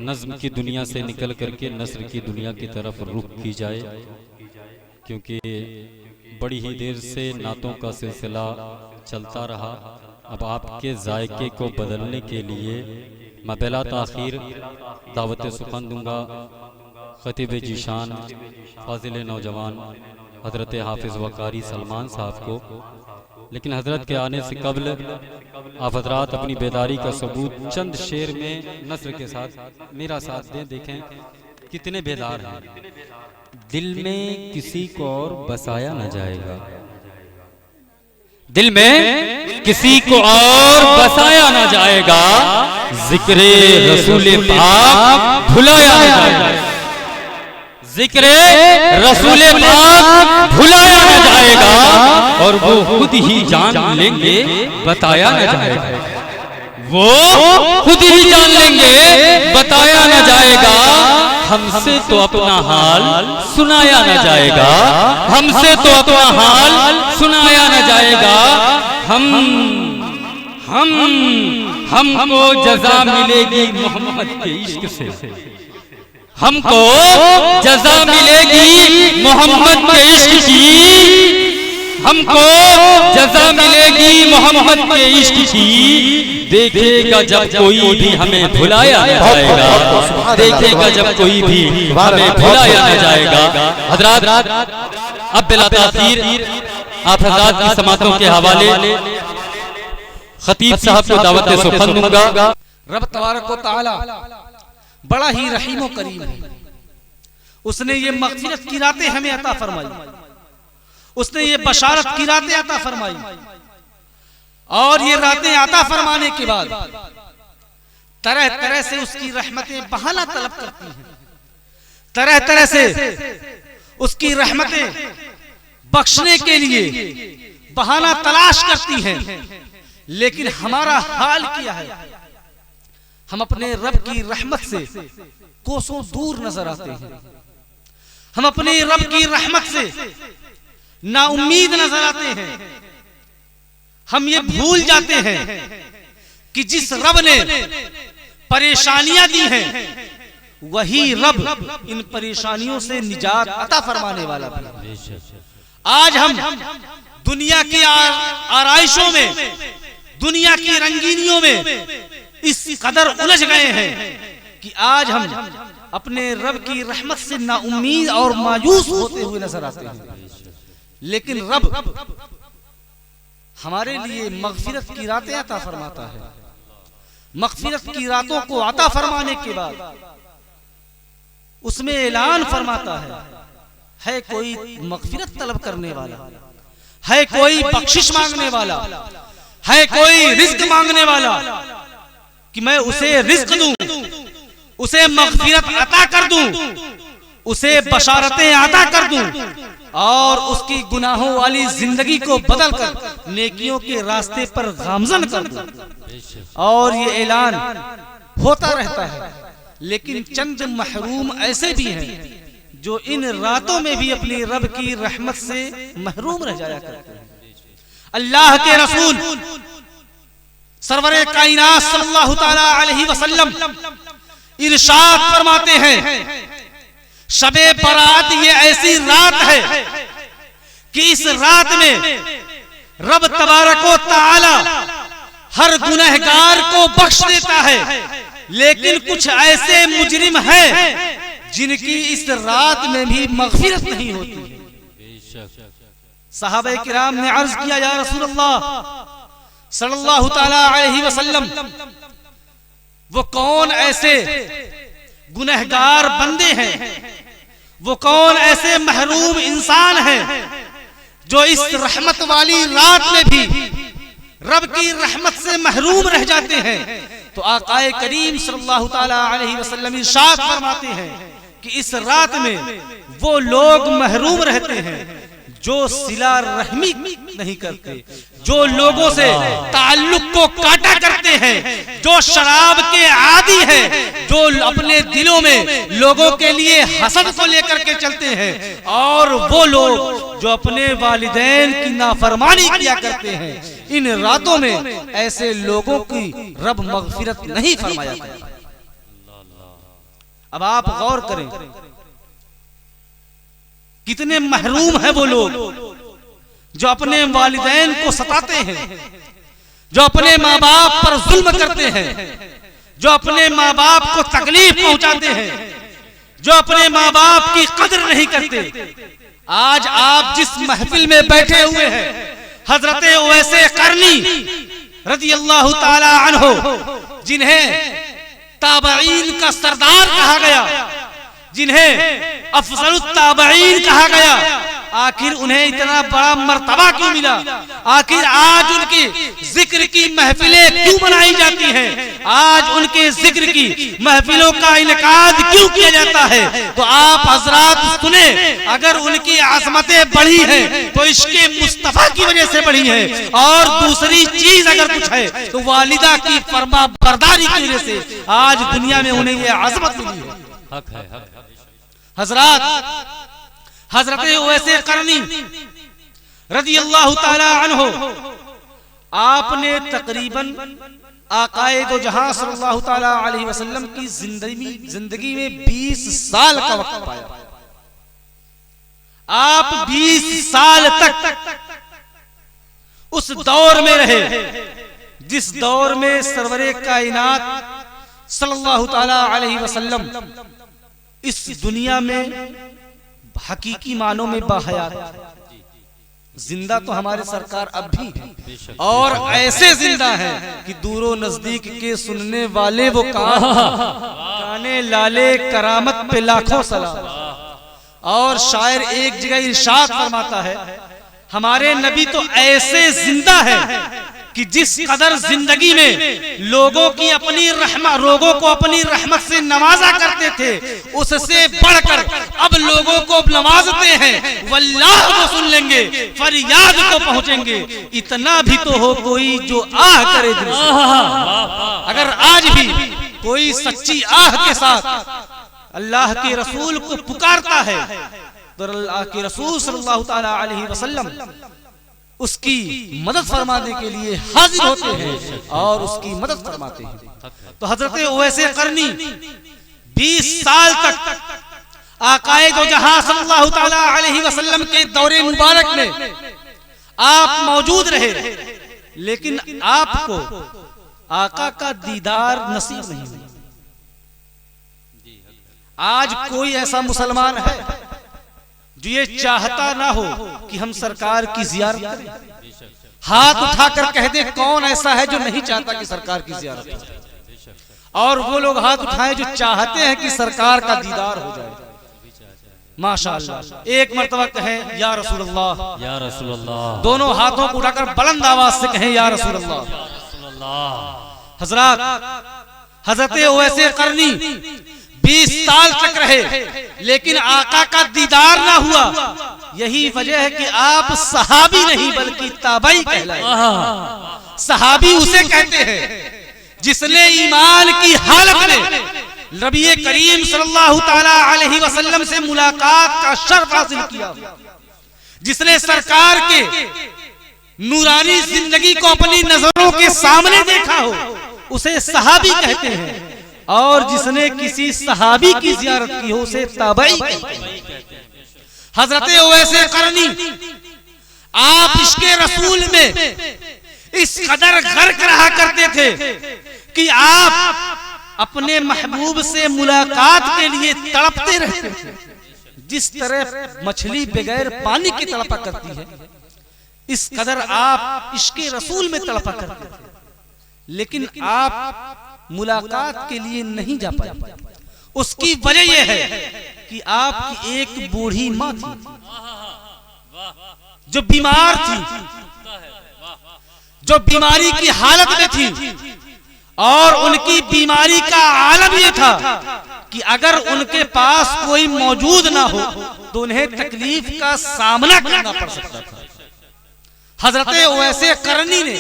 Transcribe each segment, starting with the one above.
नज़्म की दुनिया से निकल करके नस्र की दुनिया की तरफ रुख की जाए, क्योंकि बड़ी ही देर से नातों का सिलसिला चलता रहा। अब आपके जायके को बदलने के लिए मैं बिला ताख़ीर दावत सुखन दूंगा खतीब जीशान फाजिल नौजवान हज़रत हाफिज़ वकारी सलमान साहब को। लेकिन हज़रत के आने से कबल आप हज़रात अपनी बेदारी का सबूत चंद शेर में नस्र के साथ मेरा साथ दें। देखें कितने बेदार हैं। दिल में किसी को और बसाया न जाएगा, दिल में किसी को और बसाया न जाएगा, जिक्रे रसूल पाक भुलाया न जाएगा, जिक्रे रसूल पाक भुलाया न जाएगा, और वो खुद ही जान लेंगे बताया न जाएगा, वो खुद ही जान लेंगे बताया न जाएगा। हमसे तो अपना हाल सुनाया न जाएगा, हमसे तो अपना हाल सुनाया न जाएगा। हमको जज़ा मिलेगी मोहम्मद के इश्क से, हमको जज़ा मिलेगी मोहम्मद के इश्क की, हमको जज़ा मिलेगी मोहम्मद के इश्क की। देखेगा जब कोई भी हमें भुलाया न जाएगा, देखेगा जब कोई भी हमें भुलाया न जाएगा। हज़रात अब बिला ताख़ीर आप हज़रात की समातों के हवाले खतीब साहब को दावत सुखन दूंगा। रब तबारक व तआला बड़ा ही रहीम व करीम है। उसने ये मग़फ़िरत की रातें हमें अता फरमाई, उसने ये बशारत की रातें अता फरमाई, और ये रातें अता फरमाने के बाद तरह तरह से उसकी रहमतें बहाना तलब करती हैं, तरह तरह से उसकी रहमतें बख्शने के लिए बहाना तलाश करती हैं। लेकिन हमारा हाल क्या है? हम अपने रब की रहमत से कोसों दूर नजर आते हैं, हम अपने रब की रहमत से नाउम्मीद नजर आते हैं। हम ये भूल जाते हैं कि जिस रब ने परेशानियां दी हैं वही रब इन परेशानियों से निजात अता फरमाने वाला भी। आज हम दुनिया की आराइशों में, दुनिया की रंगीनियों में इस कदर उलझ गए हैं कि आज हम अपने रब की रहमत से नाउम्मीद और मायूस होते हुए नजर आते हैं। लेकिन रब हमारे लिए मग़फ़िरत की रातें अता फरमाता है। मग़फ़िरत की रातों को अता फरमाने के बाद उसमें ऐलान फरमाता है कोई मग़फ़िरत तलब करने वाला, है कोई बख्शिश मांगने वाला, है कोई रिज़्क़ मांगने वाला, कि मैं उसे रिज़्क़ दूं, उसे मग़फ़िरत अता कर दूं, उसे बशारतें अता कर दूं, और उसकी गुनाहों वाली जिंदगी को बदल कर नेकियों के रास्ते पर गामज़न कर दूं। और ये ऐलान होता रहता है। लेकिन चंद महरूम ऐसे भी हैं जो इन रातों में भी अपनी रब की रहमत से महरूम रह जाया करते हैं। अल्लाह के रसूल सरवरे कायनात सल्लल्लाहु तआला अलैहि वसल्लम इरशाद फरमाते हैं, शबे बरात ये ऐसी रात है कि इस रात में रब तबारक व तआला हर गुनहगार को बख्श देता है। लेकिन कुछ ऐसे मुजरिम हैं जिनकी इस रात में भी मग़फ़िरत नहीं होती। सहाबा किराम ने अर्ज किया, या रसूल अल्लाह सल्लल्लाहु तआला अलैहि वसल्लम, वो कौन ऐसे गुनहगार बंदे हैं, वो कौन ऐसे महरूम इंसान हैं जो इस रहमत वाली रात में भी रब की रहमत से महरूम रह जाते हैं? तो आकाए करीम सल्लल्लाहु तआला अलैहि वसल्लम इरशाद फरमाते हैं कि इस रात में वो लोग महरूम रहते हैं जो सिला रहमी नहीं करते, जो लोगों से ताल्लुक को काटा करते हैं, जो शराब के आदी हैं, जो अपने दिलों में लोगों के लिए हसद को लेकर के चलते हैं, और वो लोग जो अपने वालिदैन की नाफरमानी किया करते हैं। इन रातों में ऐसे लोगों की रब मग़फ़िरत नहीं फरमाया करता। अब आप गौर करें, कितने महरूम है वो लोग जो अपने वालिदैन को सताते हैं, जो अपने माँ बाप पर जुल्म करते हैं, जो अपने माँ बाप को तकलीफ पहुंचाते हैं, जो अपने माँ बाप की कदर नहीं करते। आज आप जिस महफिल में बैठे हुए हैं, हजरत ओवैसे करनी रज़ियल्लाहु ताला अन्हु, जिन्हें ताबईन का सरदार कहा गया, जिन्हें अफजलुत ताबईन कहा गया, आखिर उन्हें इतना बड़ा मर्तबा क्यों मिला? आखिर आज उनके जिक्र की महफिलें क्यों बनाई जाती हैं? आज उनके जिक्र की महफिलों का इनकाद क्यों किया जाता है? तो आप हजरात सुने, अगर उनकी आजमतें बढ़ी हैं तो इसके मुस्तफा की वजह से बढ़ी है, और दूसरी चीज अगर कुछ है तो वालिदा की फरमा बरदारी की वजह से आज दुनिया में उन्हें ये आजमत मिली है। हक है, हक है। हजरात, हजरत ओवैसे करनी रज़ियल्लाहु ताला अन्हु, आपने तकरीबन आकाए दो जहां सल्लल्लाहु ताला अलैहि वसल्लम की जिंदगी में 20 साल का वक्त पाया। आप 20 साल तक उस दौर में रहे जिस दौर में सरवरे कायनात सल्लल्लाहु ताला अलैहि वसल्लम इस दुनिया में हकीकी मानों में बाहयात, जिंदा तो हमारे सरकार अब भी है, और ऐसे जिंदा है कि दूरो नजदीक के सुनने वाले वो काने लाले करामत पे लाखों सलाम। और शायर एक जगह इरशाद फरमाता है, हमारे नबी तो ऐसे जिंदा है कि जिस कदर जिंदगी में लोगों को अपनी रहमत से नवाजा करते थे, उससे बढ़कर अब लोगों को नवाजते हैं। वल्लाह को सुन लेंगे, फरियाद को पहुंचेंगे, इतना भी तो हो कोई जो आह करे दिल से। अगर आज भी कोई सच्ची आह के साथ अल्लाह के रसूल को पुकारता है तो अल्लाह के रसूल सल्लल्लाहु ताला अलैहि वसल्लम उसकी मदद फरमाने के लिए हाजिर होते हैं और उसकी मदद फरमाते हैं। तो हजरत ओवैसे करनी 20 साल तक आकाए दो जहां सल्लल्लाहु ताला अलैहि वसल्लम के दौरे मुबारक में आप मौजूद रहे, लेकिन आपको आका का दीदार नसीब नहीं हुआ। आज कोई ऐसा मुसलमान है जो ये चाहता ना हो कि हम सरकार की जियारत करें? हाथ उठाकर कह दे कौन ऐसा है जो नहीं चाहता कि सरकार की जियारत करें? और वो लोग हाथ उठाएं जो चाहते हैं कि सरकार का दीदार हो जाए। माशाअल्लाह, एक मर्तबा कहें या रसूलल्लाह, या रसूलल्लाह, दोनों हाथों को उठाकर बुलंद आवाज से कहें या रसूलल्लाह। हजरत, हजरत ओवैसे करनी 20 साल तक रहे, लेकिन आका का दीदार ना हुआ। यही वजह है कि आप सहाबी नहीं बल्कि ताबई कहलाए। सहाबी उसे कहते हैं जिसने ईमान की हालत में नबी करीम सल्लल्लाहु ताला अलैहि वसल्लम से मुलाकात का शर्फ हासिल किया, जिसने सरकार के नूरानी जिंदगी को अपनी नजरों के सामने देखा हो, उसे सहाबी कहते हैं। और जिसने किसी सहाबी की जियारत की हो उसे ताबई कहते हैं। हजरत ओवैसे करनी आप इश्के रसूल में इस कदर गर्क रहा करते थे कि आप अपने महबूब से मुलाकात के लिए तड़पते रहते थे। जिस तरह मछली बगैर पानी की तड़पा करती है, इस कदर आप इश्के रसूल में तड़पा करते थे, लेकिन आप मुलाकात के लिए नहीं जा पाए। उसकी वजह यह है कि आपकी एक बूढ़ी माँ थी जो बीमार थी, जो बीमारी की हालत में थी, और उनकी बीमारी का आलम यह था कि अगर उनके पास कोई मौजूद ना हो तो उन्हें तकलीफ का सामना करना पड़ सकता था। हजरत ओवैसे करनी ने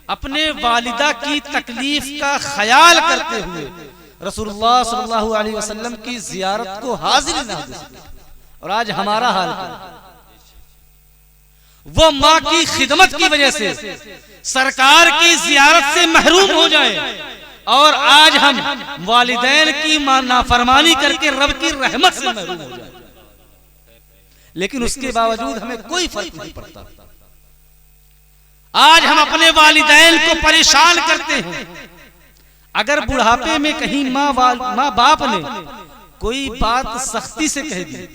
अपने वालिदा की तकलीफ का ख्याल करते हुए रसूलुल्लाह सल्लल्लाहु अलैहि वसल्लम की जियारत को हाजिर ना दे सके। और आज हमारा हाल है, वो माँ की खिदमत की वजह से सरकार की जियारत से महरूम हो जाए, और आज हम वालिदैन की नाफरमानी करके रब की रहमत से महरूम हो जाए, लेकिन उसके बावजूद हमें कोई फर्क नहीं पड़ता। आज हम अपने वालिदैन को परेशान करते हैं। अगर बुढ़ापे में कहीं माँ बाप ने कोई बात सख्ती से कह दी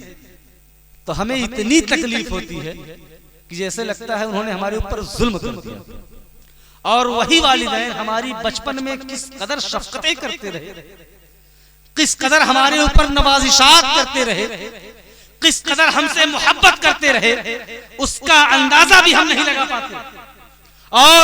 तो हमें इतनी तकलीफ होती है कि जैसे लगता है उन्होंने हमारे ऊपर जुल्म कर दिया। और वही वालिदैन हमारी बचपन में किस कदर शफकतें करते रहे, किस कदर हमारे ऊपर नवाजिशात करते रहे, किस कदर हमसे मोहब्बत करते रहे, उसका अंदाजा भी हम नहीं लगा पाते। और